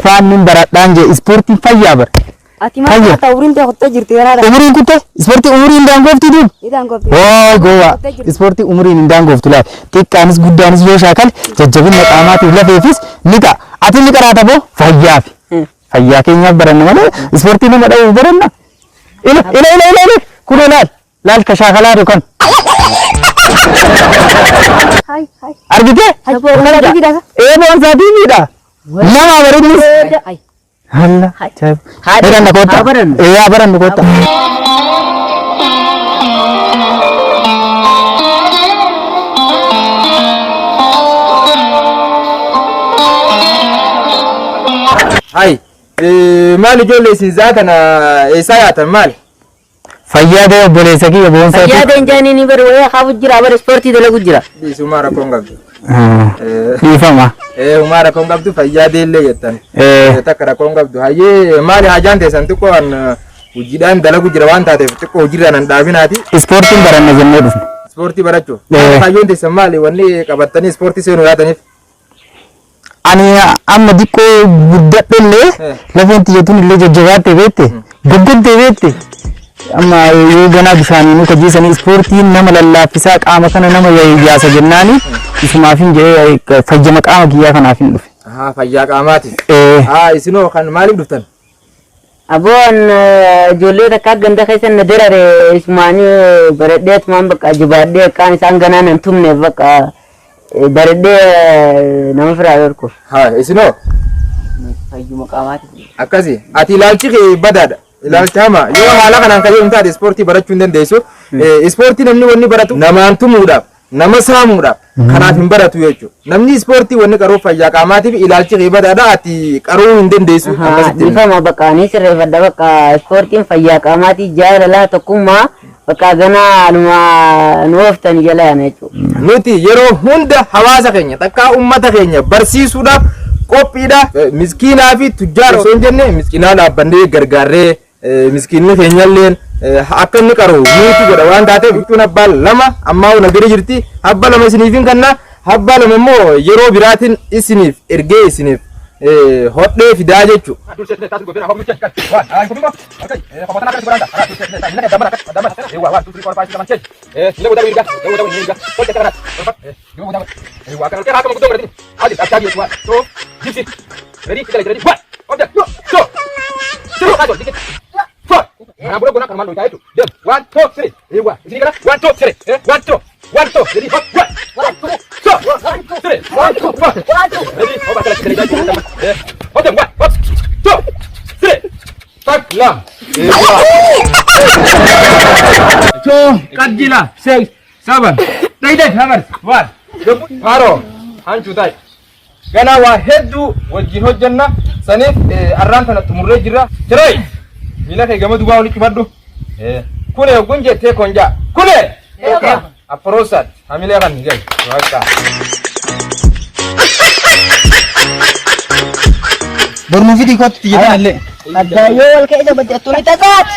afaan min baradhaan je ispoortiin fayyaa bar. Ati maal ta'u umriin ta'e hottee jirti yaraadha. Umriin kutte ispoortii umriin daangofti dun. Daangofti. Oh gowa ispoortii umriin daangoftu laa xiqqaanis guddaanis yoo shaakal jajjabina qaamaatiif lafeefis ni ta'a. Ati ni qaraata boo fayyaaf. Fayyaa keenyaaf baranna malee ispoortii nama dha'uuf baranna. Ila kun laal ka shaakalaa dhukan. Hai. Argite? Boonsaa tiiviidha. Nama bareednis. Halla. Baranna koota. Baranna koota. Hai. Maali ijoollee isin zaatana eessaa yaatan maali? Fayyaa ta'e obboleessa kiyya boonsaa. Fayyaa ta'e jaanii ni bara wayyaa haa jira bara ispoortii dalagu jira. Biisummaa rakkoon qabdu. Dhiifama. Humaa rakkoon qabdu fayyaa deellee jettan. Takka rakkoon qabdu. Hayyee maali hajaan teessan xiqqoon hojiidhaan dalagu jira waan taateef xiqqoo hojiirraan hin dhaabinaati. Ispoortiin baranna jennee dhufne. Ispoortii barachuu. Hayyoon teessan maali wanni qabattanii ispoortii seenuu yaataniif? Ani amma dikkoo guddadhellee lafeen tiyyatuun illee jajjabaattee beekte goggoddee beekte amma yoo ganaa bishaanii nuka jiisanii ispoortiin nama lallaaffisaa qaama kana nama yaasa jennaani isumaafin jedhee fayyama qaama kiyyaa kanaafin dhufe. Fayyaa qaamaati. Isinoo kan maaliif dhuftan? Aboon ijoollee takka ganda keessan na dirare isumaanii baradhee isumaan bakka jibaadhee kaan isaan ganaan hin tumneef bakka baradhee nama firaa yorku. Isinoo? Fayyuma qaamaati. Akkasi ati ilaalchi kee badaadha. Ilaalcha hamaa yoo haala kanaan kayyoo taate ispoortii barachuu hin dandeessu. Ispoortii namni wanni baratu namaan tumuudhaaf nama saamuudhaaf kanaaf hin baratu jechuudha. Namni ispoortii wanni qaruuf fayyaa qaamaatiif ilaalchi kee badaadha ati qaruu hin dandeessu. Ifama bakka ni sirreeffadha bakka ispoortiin fayyaa qaamaati jaalala tokkummaa bakka ganaa nuuftan jala yaana jechuudha. Nuti yeroo hunda hawaasa keenya takkaa uummata keenya barsiisuudhaaf qophiidha. Miskiinaa fi tujjaara osoo hin jenne miskiinaa dhaabbannee gargaarree miskiinni keenyalleen akka inni qaru nuti godha waan taateef jechuun abbaa lama ammaa nagari jirti. Abbaa lama isiniifin kanna abbaa lama immoo yeroo biraatiin isiniif ergee isiniif hodhee fidaa jechuudha. Kajila, 6, 7, 8, hammers, 1, Maro, hanchu tai. Gana wa hedduu wajjin hojjanna saniif arraan kana tumurree jirra. Tirai miila kee gama duubaa walitti maddu. Kune ogun jettee konjaa. Kune approosat hamilee kan gai. Waaqa. Bormu fiti kotti jedhan illee. Addaayoo wal ka'ee dabadde tuni tataat.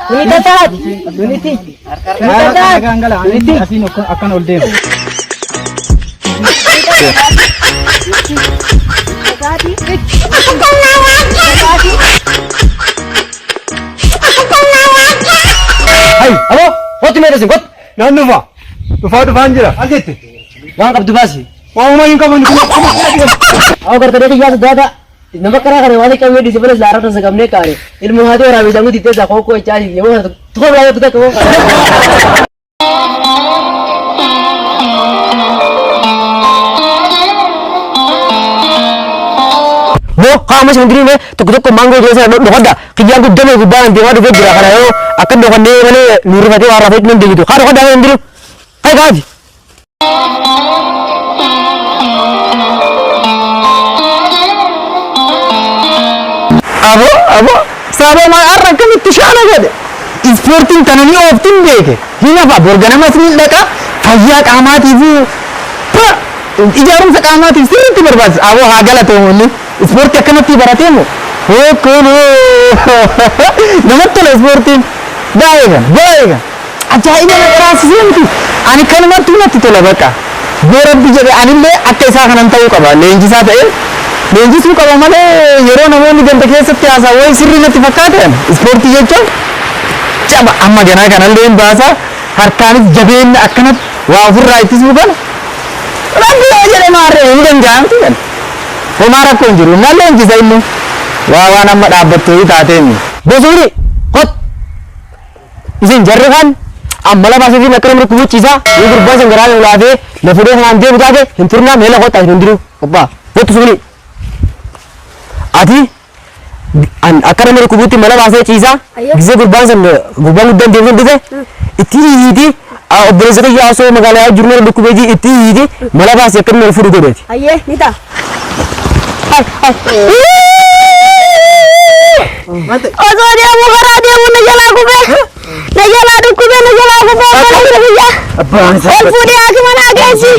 Tuni tataat. Tuniti. Tuniti. Asiin akkan ol deemu. Hai, alo, hoti medicine, what? Nanufa. Tufa anjira. Agette. Waan qabdu baasi. Waan mayin qaban kun. Aw gartadee kiyyaasa daada. Nama karaa kana waan qabee disipiliin laarata sagamnee kaare. Ilmu haatee waraabee sangu titteessa kookoo chaasi. Yoo tokko biraa kutaa koo. Qaama sindiriin tokko mangoo jeessa dhokodha kiyyaan guddame gubbaan deemaa dhufee jira kana yoo akka dhokannee malee nuurifatee waa rafeetti nan deebitu haa dhokodhaa hin jiru haa gaaji. Abo sabee maa har'a akkamitti shaana godhe ispoortiin kana ni ooftin beeke hin hafa borganamas ni dhaqa fayyaa qaamaatiif ijaarumsa qaamaatiif sirriitti barbaachisa aboo haa galatoomu ispoortii akkanatti barateemu hokkolo namatti tola ispoortiin baay'eegan ajaa'iba na qaraasisee miti ani kanumatti natti tola bakka yoo rabbi jedhe anillee akka isaa kanan ta'uu qaba leenjisaa ta'e leenjisuu qaba malee yeroo namoonni ganda keessatti haasawaa sirrii natti fakkaatan ispoortii jechuun caba amma ganaa kanallee hin baasa harkaanis jabeenya akkanatti waa ofirraa ittisuu kana rabbi yoo jedhe maarree hin danda'amtu kan homaa rakkoo hin jiru nallee leenjisa inni waan amma dhaabbattee taateen bosuuri hot isin jarri kan amma lama asii fi akka namni kubuchiisa yoo gurbaa san garaa laafee lafudee kanaan deemu taate hin turnaa meela hotaa hin hundiru obbaa hottu suuni ati akka namni kubutti mala baasee ciisa gisee gurbaan san gurbaan guddaan deemu dhufe itti hiiti obboleessa kiyyaa osoo magaalaa jiruu dhukkubeetii itti hiiti mala baasee akka namni fudhu godheeti. Ayyee ni ta'a. Osoo deemu karaa deemu na jalaa gubee na jalaa dhukkubee na jalaa gubee obboleessa kiyyaa ol fuudhee haati manaa geessi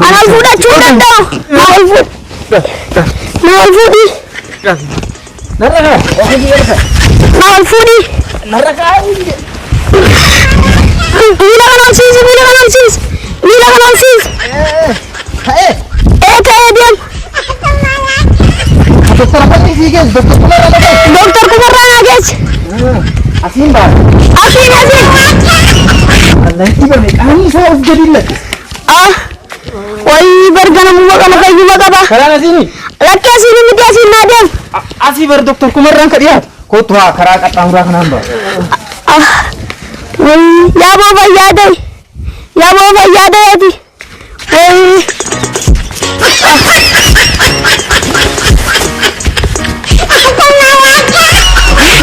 ana ol fuudhachuu danda'u na ol fuudhi na ol fuudhi miila kana olsiisi miila kana olsiisi ta'ee deemu. Dokter kumarraa naa geessi. Asiin baala. Asiin. Allaatti barre qaamni isaa of gadi latte. Wayii barganamummaa kana fayyuma qaba. Karaan asiini. Lakkee asiin miti asiin naa deemu. Asii bar doktor kumarraan ka dhiyaatu. Kootu haa karaa qaxxaamuraa kanaan ba'a. Wayii yaaboo fayyaa ta'eeti. Wayii.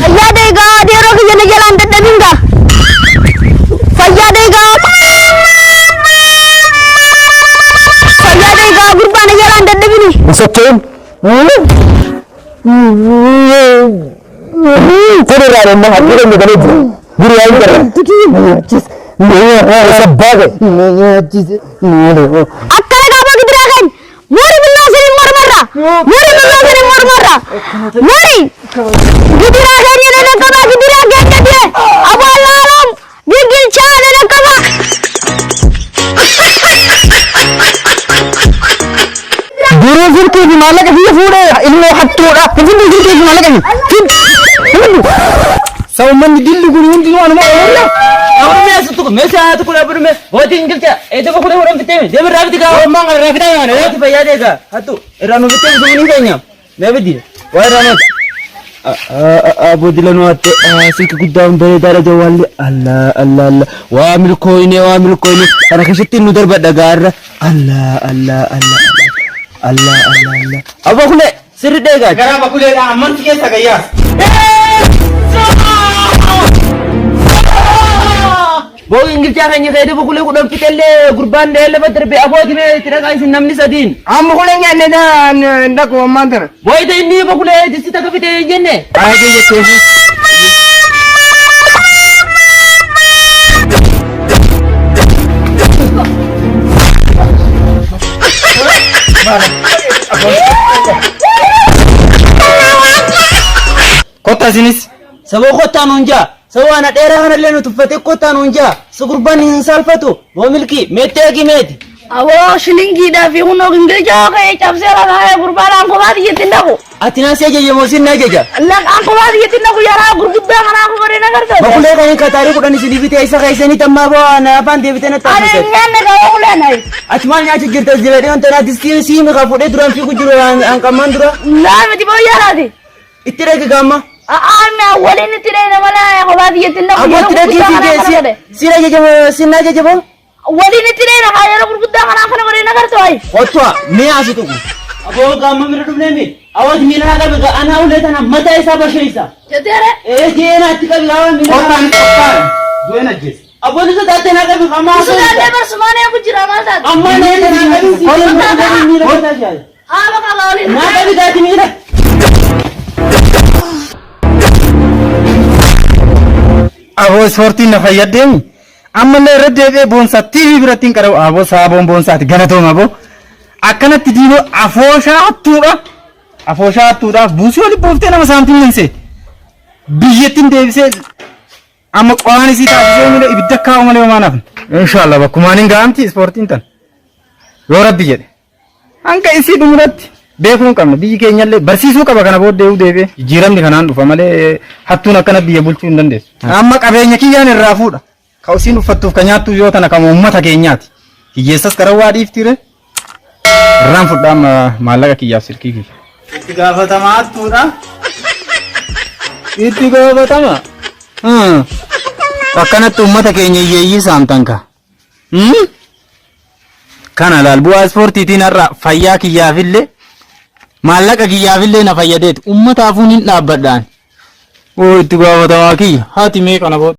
Fayyaa deegaa adeeroo kiyya na jalaan dadhabin gaa. Fayyaa deegaa gurbaa na jalaan dadhabini. Socho'uun. Tole raadamma haddii kan galee jira. Guri yaa gara. Isa baage. Akkana gaafa gidiraa kan muri binnaa sinin mormarra. Muri gidiraa keenya na dhaqqaba gidiraa keenya die abaalaaloom gingilchaa na dhaqqaba. Duruu firqii fi maallaqa biyya fuudhee ilmoo hattuudha. Finfinnee firqii fi maallaqa Saummanni dilli kun hundinuu anuma oola. Amma asittu meeshaa haatu kula budume hoti ingilcha ede ko kula horam biteme de birra bitika o manga rafida yana eti fayyade ga hatu iranu biteme zumuni kenya me bidi wa iranu abo dilanu atte sik guddam bare daraja walli Allah wa milkoine ana kashitti nu darba dagarra Allah abo kule sirri dega gara bakule da amman tike sagayya Boy ingilcha kanya kaya de bukule kudam kitelle gurban delle baterbe abodi me tiraga isin namni sadin am kule nyanne da ndako mantar boy de inni bukule disita ka fite jenne ay de yete kota sinis sabo kota nunja سوانا ديرا هنا لينو تفتي كوتان ونجا سغربان انسالفتو وملكي متاكي ميتي Awoo shilingi daa fi hunoo gingilchaa ka'ee cabseera kaa'ee gurbaan ankobaati jettiin dhabu. Atina seja yemosin najeja. Lan ankobaati jettiin dhabu yaraa gurguddaa kanaa kubaree nagarta. Bakulee kan katari kudhan isin dibite isa kaisani tamma bo na afan debite na taasise. Ani nyaanne ka bakulee nai. Achmal nyaachi jirta jilade on tana diski siimi ka fude duran fi kujuro an kaman dura. Laa miti boo yaraati. Ittire ki gamma. Ana waliin itti dheena malee ankobaati jettiin dhabu. Abo ittire ki sira jejamo sinna jejamo. Waliin itti dheena kaa yeroo gurguddaa kanaa kana baree nagarta wayi. Otwa me asitu. Abo gamma mira dubne mi. Awat mina na ga ana uletana mata isa basheisa. Jetere. Jena atika lawa mina. kotan duena jis Abo ni sa date na ga kama. Sudah bar sumane aku jirama sa. Amma ne na ga si. Kolon na ga ni la kota jai. Ah baka waliin. Na ga bi dati mira. abo sporti na fayyadem amma redde bonsa tv biratin karaw abo sabon bonsa ganatoma abo akkanatti dibo afosha tuda busi wali bofte nama samtin nense biyetin debise amma qawani sita jomile ibidda kaw male manaf inshallah bakumanin gamti sportin tan yo rabbi jede anka isi dumurat beekuu hin qabna biyyi keenyallee barsiisuu qaba kana booddee deebi'ee jijjiiramni kanaan dhufa malee hattuun akkana biyya bulchuu hin dandeessu. Amma qabeenya kiyyaan irraa fuudha. Ka isiin uffattuuf ka nyaattuuf yoo tana kan uummata keenyaati. Hiyyeessas karaa waa dhiiftire. Irraan fudhaa maallaqa kiyyaaf silkii kiyya. Itti gaafatamaa hattuudha. Itti gaafatama. Akkanatti uummata keenya hiyyeeyyii saamtan ka. Kana laal bu'aa ispoortiitiin har'a fayyaa kiyyaafillee maallaqa kiyyaafillee na fayyadeet uummataafuu hin dhaabbadhaan. Oo itti gaafatamaa kiyya haati mee kana booda.